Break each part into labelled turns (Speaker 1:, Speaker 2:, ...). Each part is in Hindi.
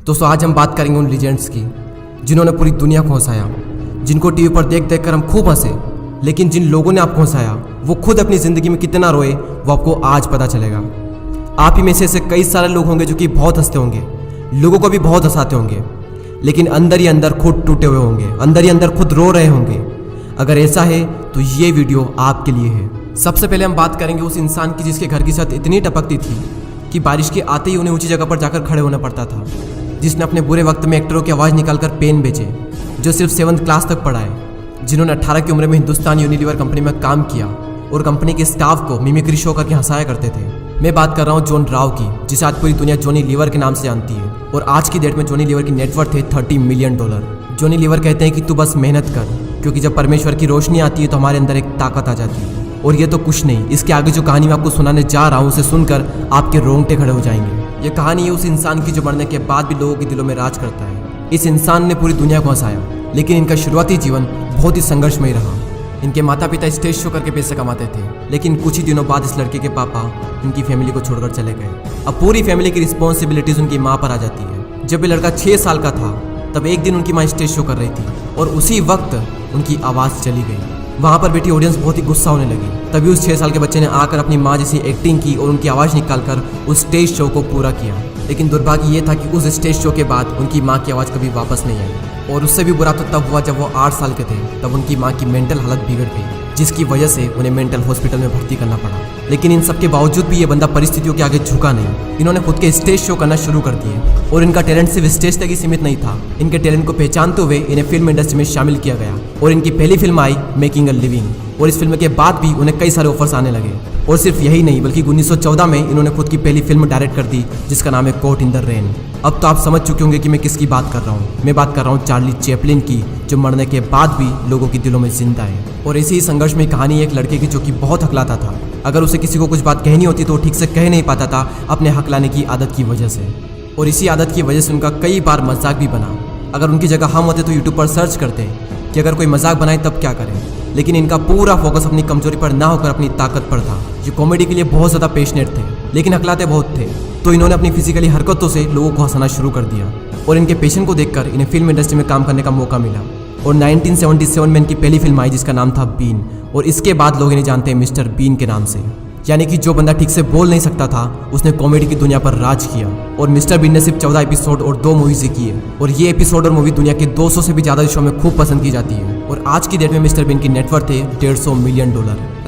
Speaker 1: दोस्तों आज हम बात करेंगे उन लीजेंड्स की जिन्होंने पूरी दुनिया को हंसाया, जिनको टीवी पर देख देख कर हम खूब हंसे, लेकिन जिन लोगों ने आपको हंसाया वो खुद अपनी ज़िंदगी में कितना रोए वो आपको आज पता चलेगा। आप ही में से ऐसे कई सारे लोग होंगे जो कि बहुत हंसते होंगे, लोगों को भी बहुत हंसाते होंगे, लेकिन अंदर ही अंदर खुद टूटे हुए होंगे, अंदर ही अंदर खुद रो रहे होंगे। अगर ऐसा है तो ये वीडियो आपके लिए है। सबसे पहले हम बात करेंगे उस इंसान की जिसके घर की छत इतनी टपकती थी कि बारिश के आते ही उन्हें ऊंची जगह पर जाकर खड़े होना पड़ता था, जिसने अपने बुरे वक्त में एक्टरों की आवाज़ निकालकर पेन बेचे, जो सिर्फ 7th क्लास तक पढ़ा है, जिन्होंने 18 की उम्र में हिंदुस्तान यूनिलीवर कंपनी में काम किया और कंपनी के स्टाफ को मिमिक्री शो करके हंसाया करते थे। मैं बात कर रहा हूँ जॉन राव की, जिसे आज पूरी दुनिया जॉनी लीवर के नाम से जानती है, और आज की डेट में जॉनी लीवर की नेटवर्थ है $30 मिलियन। जॉनी लीवर कहते हैं कि तू बस मेहनत कर, क्योंकि जब परमेश्वर की रोशनी आती है तो हमारे अंदर एक ताकत आ जाती है। और ये तो कुछ नहीं, इसके आगे जो कहानी मैं आपको सुनाने जा रहा हूँ उसे सुनकर आपके रोंगटे खड़े हो जाएंगे। ये कहानी है उस इंसान की जो मरने के बाद भी लोगों के दिलों में राज करता है। इस इंसान ने पूरी दुनिया को हंसाया, लेकिन इनका शुरुआती जीवन बहुत ही संघर्षमय रहा। इनके माता पिता स्टेज शो करके पैसे कमाते थे, लेकिन कुछ ही दिनों बाद इस लड़के के पापा इनकी फैमिली को छोड़कर चले गए। अब पूरी फैमिली की रिस्पॉन्सिबिलिटीज उनकी माँ पर आ जाती है। जब ये लड़का 6 साल का था तब एक दिन उनकी माँ स्टेज शो कर रही थी और उसी वक्त उनकी आवाज़ चली गई। वहाँ पर बैठी ऑडियंस बहुत ही गुस्सा होने लगी। तभी उस 6 साल के बच्चे ने आकर अपनी माँ जैसी एक्टिंग की और उनकी आवाज़ निकालकर उस स्टेज शो को पूरा किया। लेकिन दुर्भाग्य ये था कि उस स्टेज शो के बाद उनकी माँ की आवाज़ कभी वापस नहीं आई। और उससे भी बुरा तो तब हुआ जब वो 8 साल के थे, तब उनकी माँ की मेंटल हालत बिगड़ गई, जिसकी वजह से उन्हें मेंटल हॉस्पिटल में भर्ती करना पड़ा। लेकिन इन सब के बावजूद भी ये बंदा परिस्थितियों के आगे झुका नहीं। इन्होंने खुद के स्टेज शो करना शुरू कर दिए और इनका टैलेंट सिर्फ स्टेज तक ही सीमित नहीं था। इनके टैलेंट को पहचानते हुए इन्हें फिल्म इंडस्ट्री में शामिल किया गया और इनकी पहली film I making a living. और इस फिल्म के बाद भी उन्हें कई सारे ऑफर्स आने लगे। और सिर्फ यही नहीं, बल्कि 1914 में इन्होंने खुद की पहली फिल्म डायरेक्ट कर दी, जिसका नाम है कॉट इन द रेन। अब तो आप समझ चुके होंगे कि मैं किसकी बात कर रहा हूँ। मैं बात कर रहा हूँ चार्ली चैपलिन की, जो मरने के बाद भी लोगों के दिलों में जिंदा है। और इसी संघर्ष में कहानी एक लड़के की जो कि बहुत हकलाता था। अगर उसे किसी को कुछ बात कहनी होती तो वो ठीक से कह नहीं पाता था, अपने हकलाने की आदत की वजह से। और इसी आदत की वजह से उनका कई बार मजाक भी बना। अगर उनकी जगह हम होते तो यूट्यूब पर सर्च करते कि अगर कोई मजाक बनाए तब क्या करें। लेकिन इनका पूरा फोकस अपनी कमजोरी पर ना होकर अपनी ताकत पर था। ये कॉमेडी के लिए बहुत ज़्यादा पैशनेट थे, लेकिन हकलाते बहुत थे। तो इन्होंने अपनी फिजिकली हरकतों से लोगों को हंसाना शुरू कर दिया। और इनके पैशन को देखकर इन्हें फिल्म इंडस्ट्री में काम करने का मौका मिला। और 1977 में इनकी पहली फिल्म आई जिसका नाम था बीन। और इसके बाद लोग इन्हें जानते हैं मिस्टर बीन के नाम से। यानी कि जो बंदा ठीक से बोल नहीं सकता था उसने कॉमेडी की दुनिया पर राज किया। और मिस्टर बीन ने सिर्फ 14 एपिसोड और 2 मूवीज किए। और ये एपिसोड और मूवी दुनिया के 200 से भी ज़्यादा देशों में खूब पसंद की जाती है। और आज की डेट में मिस्टर बीन की नेटवर्थ है $150 मिलियन।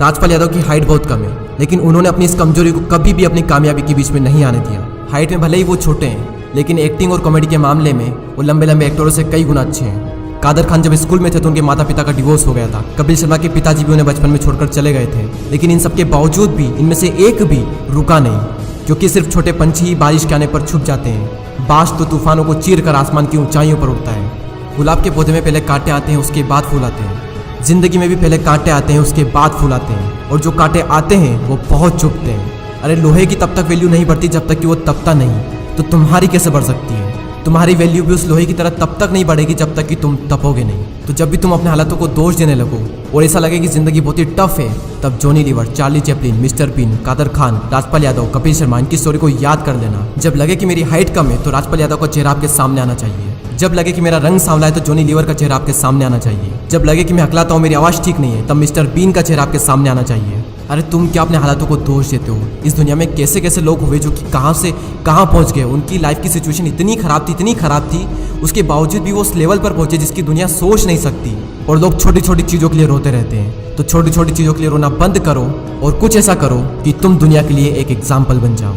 Speaker 1: राजपाल यादव की हाइट बहुत कम है, लेकिन उन्होंने अपनी इस कमजोरी को कभी भी अपनी कामयाबी के बीच में नहीं आने दिया। हाइट में भले ही वो छोटे हैं, लेकिन एक्टिंग और कॉमेडी के मामले में वो लंबे लंबे एक्टरों से कई गुना अच्छे हैं। कादर खान जब स्कूल में थे तो उनके माता पिता का डिवोर्स हो गया था। कपिल शर्मा के पिताजी भी उन्हें बचपन में छोड़कर चले गए थे। लेकिन इन सब के बावजूद भी इनमें से एक भी रुका नहीं, क्योंकि सिर्फ छोटे पंछी ही बारिश के आने पर छुप जाते हैं। बाज तो तूफानों को चीर कर आसमान की ऊंचाइयों पर उड़ता है। गुलाब के पौधे में पहले कांटे आते हैं, उसके बाद फूल आते हैं। जिंदगी में भी पहले कांटे आते हैं, उसके बाद फूल आते हैं। और जो कांटे आते हैं वो बहुत चुभते हैं। अरे लोहे की तब तक वैल्यू नहीं बढ़ती जब तक कि वो तपता नहीं, तो तुम्हारी कैसे बढ़ सकती है? तुम्हारी वैल्यू भी उस लोहे की तरह तब तक नहीं बढ़ेगी जब तक कि तुम तपोगे नहीं। तो जब भी तुम अपने हालातों को दोष देने लगो और ऐसा लगे कि जिंदगी बहुत ही टफ है, तब Johnny Lever, Charlie Chaplin, mister Bean, Kader Khan, Rajpal Yadav, Kapil Sharma, इनकी स्टोरी को याद कर लेना। जब लगे कि मेरी हाइट कम है तो राजपाल यादव का चेहरा आपके सामने आना चाहिए। जब लगे कि मेरा रंग सांवला है तो जॉनी लीवर का चेहरा आपके सामने आना चाहिए। जब लगे कि मैं हकलाता हूँ, मेरी आवाज़ ठीक नहीं है, तब मिस्टर बीन का चेहरा आपके सामने आना चाहिए। अरे तुम क्या अपने हालातों को दोष देते हो? इस दुनिया में कैसे कैसे लोग हुए जो कि कहाँ से कहाँ पहुँच गए। उनकी लाइफ की सिचुएशन इतनी खराब थी, उसके बावजूद भी वो उस लेवल पर पहुँचे जिसकी दुनिया सोच नहीं सकती। और लोग छोटी छोटी चीज़ों के लिए रोते रहते हैं। तो छोटी छोटी चीज़ों के लिए रोना बंद करो और कुछ ऐसा करो कि तुम दुनिया के लिए एक एग्जाम्पल बन जाओ।